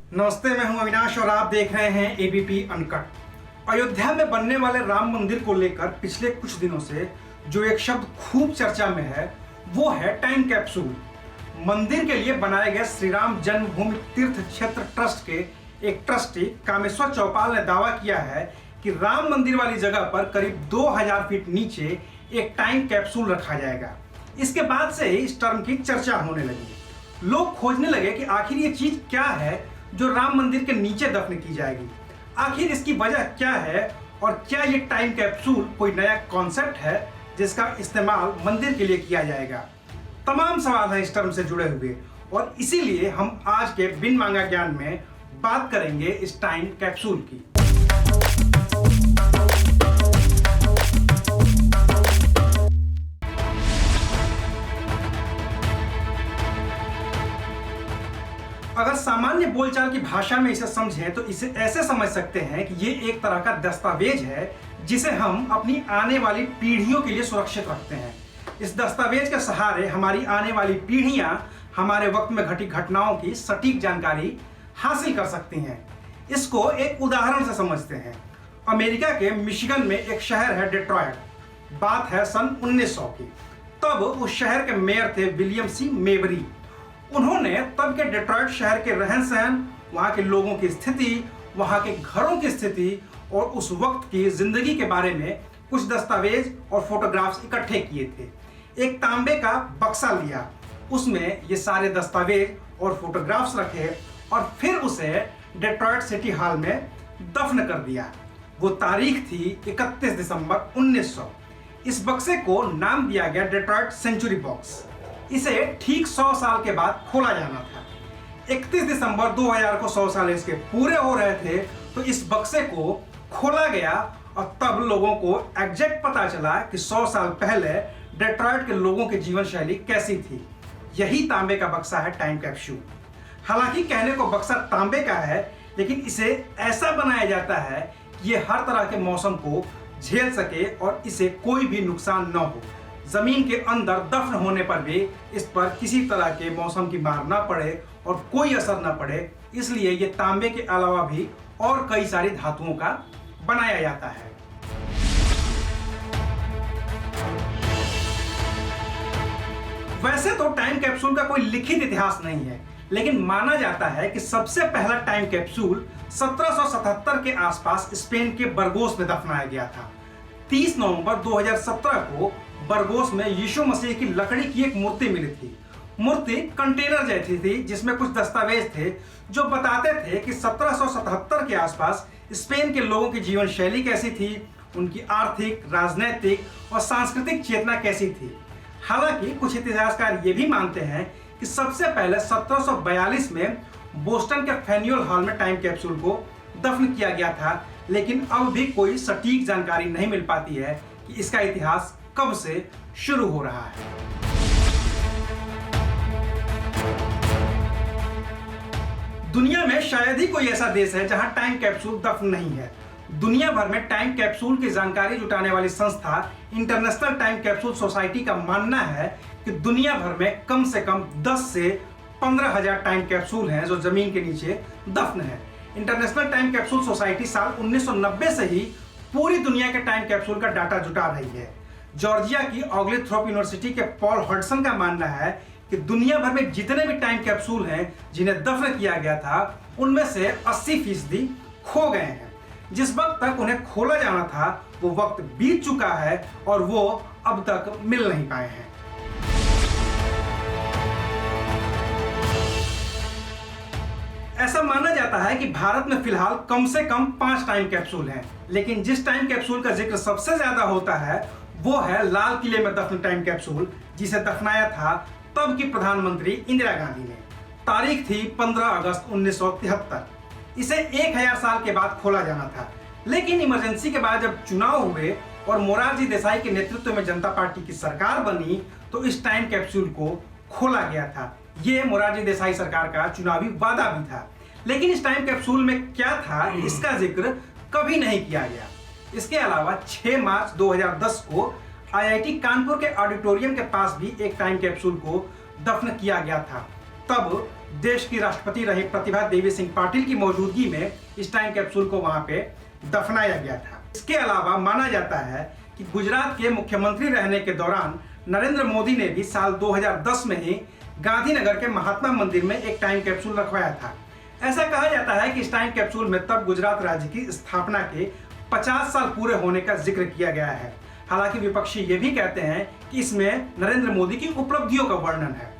नमस्ते, मैं हूं अविनाश और आप देख रहे हैं एबीपी अनकट। अयोध्या में बनने वाले राम मंदिर को लेकर पिछले कुछ दिनों से जो एक शब्द खूब चर्चा में है वो है टाइम कैप्सूल। मंदिर के लिए बनाए गए श्री राम जन्मभूमि तीर्थ क्षेत्र ट्रस्ट के एक ट्रस्टी कामेश्वर चौपाल ने दावा किया है कि राम मंदिर वाली जगह पर करीब 2000 फीट नीचे एक टाइम कैप्सूल रखा जाएगा। इसके बाद से ही इस टर्म की चर्चा होने लगी। लोग खोजने लगे कि आखिर ये चीज क्या है जो राम मंदिर के नीचे दफन की जाएगी, आखिर इसकी वजह क्या है और क्या ये टाइम कैप्सूल कोई नया कॉन्सेप्ट है जिसका इस्तेमाल मंदिर के लिए किया जाएगा। तमाम सवाल हैं इस टर्म से जुड़े हुए और इसीलिए हम आज के बिन मांगा ज्ञान में बात करेंगे इस टाइम कैप्सूल की। अगर सामान्य बोलचाल की भाषा में इसे समझें तो इसे ऐसे समझ सकते हैं कि ये एक तरह का दस्तावेज है जिसे हम अपनी आने वाली पीढ़ियों के लिए सुरक्षित रखते हैं। इस दस्तावेज के सहारे हमारी आने वाली पीढ़ियां हमारे वक्त में घटी घटनाओं की सटीक जानकारी हासिल कर सकती हैं। इसको एक उदाहरण से समझते हैं। अमेरिका के मिशिगन में एक शहर है डेट्रॉयट। बात है सन 1900 की। तब उस शहर के मेयर थे विलियम सी मेबरी। उन्होंने तब के डेट्रॉयट शहर के रहन सहन, वहाँ के लोगों की स्थिति, वहाँ के घरों की स्थिति और उस वक्त की जिंदगी के बारे में कुछ दस्तावेज और फोटोग्राफ्स इकट्ठे किए थे। एक तांबे का बक्सा लिया, उसमें ये सारे दस्तावेज और फोटोग्राफ्स रखे और फिर उसे डेट्रॉयट सिटी हॉल में दफन कर दिया। वो तारीख थी 31 दिसंबर 1900। इस बक्से को नाम दिया गया डेट्रॉयट सेंचुरी बॉक्स। इसे ठीक 100 साल के बाद खोला जाना था। 31 दिसंबर 2000 को 100 साल इसके पूरे हो रहे थे, तो इस बक्से को खोला गया और तब लोगों को एग्जैक्ट पता चला कि 100 साल पहले डेट्रॉयट के लोगों की जीवन शैली कैसी थी। यही तांबे का बक्सा है टाइम कैप्सूल। हालांकि कहने को बक्सा तांबे का है, लेकिन इसे ऐसा बनाया जाता है कि ये हर तरह के मौसम को झेल सके और इसे कोई भी नुकसान न हो। जमीन के अंदर दफन होने पर भी इस पर किसी तरह के मौसम की मार ना पड़े और कोई असर ना पड़े, इसलिए ये तांबे के अलावा भी और कई सारी धातुओं का बनाया जाता है। वैसे तो टाइम कैप्सूल का कोई लिखित इतिहास नहीं है, लेकिन माना जाता है कि सबसे पहला टाइम कैप्सूल 1777 के आसपास स्पेन के बरगोस में दफनाया गया था। 30 नवंबर 2017 को बरगोस में यीशु मसीह की लकड़ी की एक मूर्ति मिली थी। मूर्ति कंटेनर जैसी थी जिसमें कुछ दस्तावेज थे जो बताते थे कि 1777 के आसपास स्पेन के लोगों की जीवन शैली कैसी थी, उनकी आर्थिक, राजनैतिक और सांस्कृतिक चेतना कैसी थी। हालांकि कुछ इतिहासकार ये भी मानते हैं कि सबसे पहले 1742 में बोस्टन के फैन्यूएल हॉल में टाइम कैप्सूल को दफन किया गया था, लेकिन अब भी कोई सटीक जानकारी नहीं मिल पाती है कि इसका इतिहास कब से शुरू हो रहा है। दुनिया में शायद ही कोई ऐसा देश है जहां टाइम कैप्सूल दफन नहीं है। दुनिया भर में टाइम कैप्सूल की जानकारी जुटाने वाली संस्था इंटरनेशनल टाइम कैप्सूल सोसाइटी का मानना है कि दुनिया भर में कम से कम 10 से 15,000 टाइम कैप्सूल हैं जो जमीन के नीचे दफन है। इंटरनेशनल टाइम कैप्सूल सोसाइटी साल 1990 से ही पूरी दुनिया के टाइम कैप्सूल का डाटा जुटा रही है। जॉर्जिया की ऑग्लेथ्रोप यूनिवर्सिटी के पॉल हडसन का मानना है कि दुनिया भर में जितने भी टाइम कैप्सूल हैं जिन्हें दफन किया गया था, उनमें से 80% खो गए हैं। जिस वक्त तक उन्हें खोला जाना था वो वक्त बीत चुका है और वो अब तक मिल नहीं पाए हैं। ऐसा माना जाता है कि भारत में फिलहाल कम से कम 5 टाइम कैप्सूल हैं, लेकिन जिस टाइम कैप्सूल का जिक्र सबसे ज्यादा होता है वो है लाल किले में दफन टाइम कैप्सूल, जिसे दफनाया था तब की प्रधानमंत्री इंदिरा गांधी ने। तारीख थी 15 अगस्त 1973। इसे 1000 साल के बाद खोला जाना था, लेकिन इमरजेंसी के बाद जब चुनाव हुए और मोरारजी देसाई के नेतृत्व में जनता पार्टी की सरकार बनी तो इस टाइम कैप्सूल को खोला गया था। ये मोरारजी देसाई सरकार का चुनावी वादा भी था, लेकिन इस टाइम कैप्सूल में क्या था इसका जिक्र कभी नहीं किया गया। इसके अलावा 6 मार्च 2010 को आईआईटी कानपुर के ऑडिटोरियम के पास भी एक टाइम कैप्सूल को दफन किया गया था। तब देश की राष्ट्रपति रही प्रतिभा देवी सिंह पाटिल की मौजूदगी में इस टाइम कैप्सूल को वहां पे दफनाया गया था। इसके अलावा माना जाता है कि गुजरात के मुख्यमंत्री रहने के दौरान नरेंद्र मोदी ने भी साल 2010 में ही गांधीनगर के महात्मा मंदिर में एक टाइम कैप्सूल रखवाया था। ऐसा कहा जाता है कि इस टाइम कैप्सूल में तब गुजरात राज्य की स्थापना के 50 साल पूरे होने का जिक्र किया गया है। हालांकि विपक्षी ये भी कहते हैं कि इसमें नरेंद्र मोदी की उपलब्धियों का वर्णन है।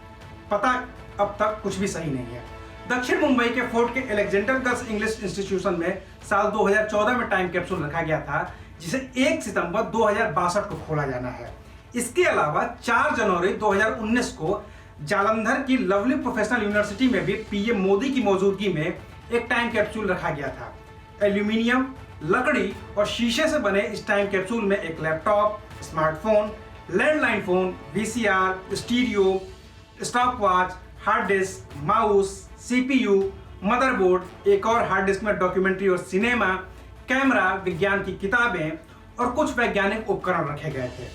पता अब तक कुछ भी सही नहीं है। दक्षिण मुंबई के फोर्ट के अलेक्जेंडर गर्ल्स इंग्लिश इंस्टीट्यूशन में साल 2014 में टाइम कैप्सूल रखा गया था, जिसे 1 सितंबर 2062 को खोला जाना है। इसके अलावा 4 जनवरी 2019 को जालंधर की लवली प्रोफेशनल यूनिवर्सिटी में भी पीएम मोदी की मौजूदगी में एक टाइम कैप्सूल रखा गया था। एल्यूमिनियम, लकड़ी और शीशे से बने इस टाइम कैप्सूल में एक laptop, smartphone, landline phone, VCR, stereo, stopwatch, hard disk, mouse, CPU, motherboard, एक और हार्ड डिस्क में डॉक्यूमेंट्री और सिनेमा, कैमरा, विज्ञान की किताबें और कुछ वैज्ञानिक उपकरण रखे गए थे।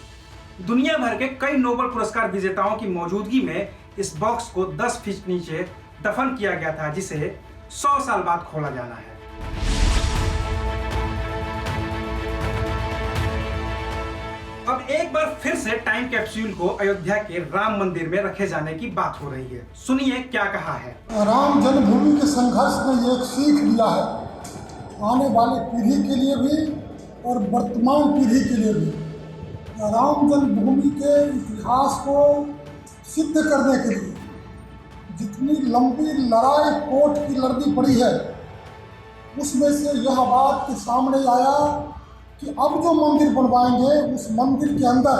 दुनिया भर के कई नोबेल पुरस्कार विजेताओं की मौजूदगी में इस बॉक्स को 10 फीट नीचे दफन किया गया था, जिसे 100 साल बाद खोला जाना है। अब एक बार फिर से टाइम कैप्सूल को अयोध्या के राम मंदिर में रखे जाने की बात हो रही है। सुनिए क्या कहा है। राम जन्मभूमि के संघर्ष में ये एक सीख दिया है, आने वाली पीढ़ी के लिए भी और वर्तमान पीढ़ी के लिए भी। राम जन्मभूमि के इतिहास को सिद्ध करने के लिए जितनी लंबी लड़ाई कोर्ट की लड़नी पड़ी है, उसमें से यह बात के सामने आया कि अब जो मंदिर बनवाएंगे उस मंदिर के अंदर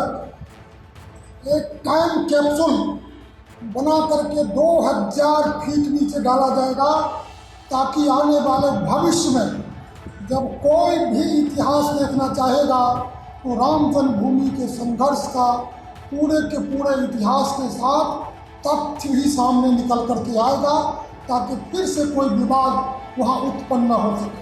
एक टाइम कैप्सूल बना करके 2000 फीट नीचे डाला जाएगा, ताकि आने वाले भविष्य में जब कोई भी इतिहास देखना चाहेगा तो राम जन्मभूमि के संघर्ष का पूरे के पूरे इतिहास के साथ तथ्य ही सामने निकल करके आएगा, ताकि फिर से कोई विवाद वहाँ उत्पन्न न हो सके।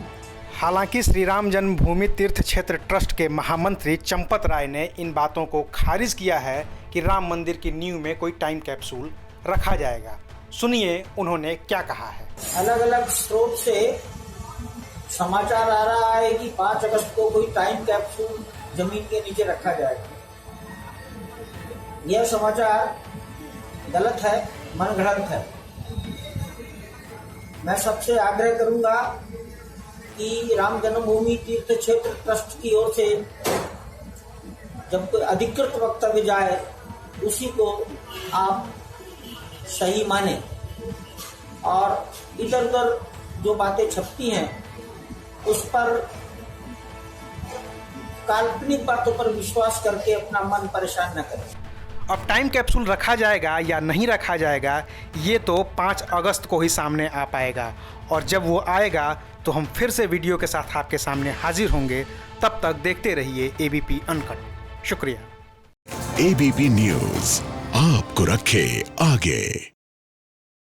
हालांकि श्री राम जन्मभूमि तीर्थ क्षेत्र ट्रस्ट के महामंत्री चंपत राय ने इन बातों को खारिज किया है कि राम मंदिर की नींव में कोई टाइम कैप्सूल रखा जाएगा। सुनिए उन्होंने क्या कहा है। अलग अलग स्रोत से समाचार आ रहा है कि 5 अगस्त को कोई टाइम कैप्सूल जमीन के नीचे रखा जाएगा। यह समाचार गलत है, मनगढ़ंत है। मैं सबसे आग्रह करूंगा कि राम जन्मभूमि तीर्थ क्षेत्र ट्रस्ट की ओर से जब कोई अधिकृत वक्तव्य जाए उसी को आप सही माने, और इधर उधर जो बातें छपती हैं उस पर काल्पनिक बातों पर विश्वास करके अपना मन परेशान न करें। अब टाइम कैप्सूल रखा जाएगा या नहीं रखा जाएगा, ये तो 5 अगस्त को ही सामने आ पाएगा, और जब वो आएगा तो हम फिर से वीडियो के साथ आपके सामने हाजिर होंगे। तब तक देखते रहिए एबीपी अनकट। शुक्रिया। एबीपी न्यूज़ आपको रखे आगे।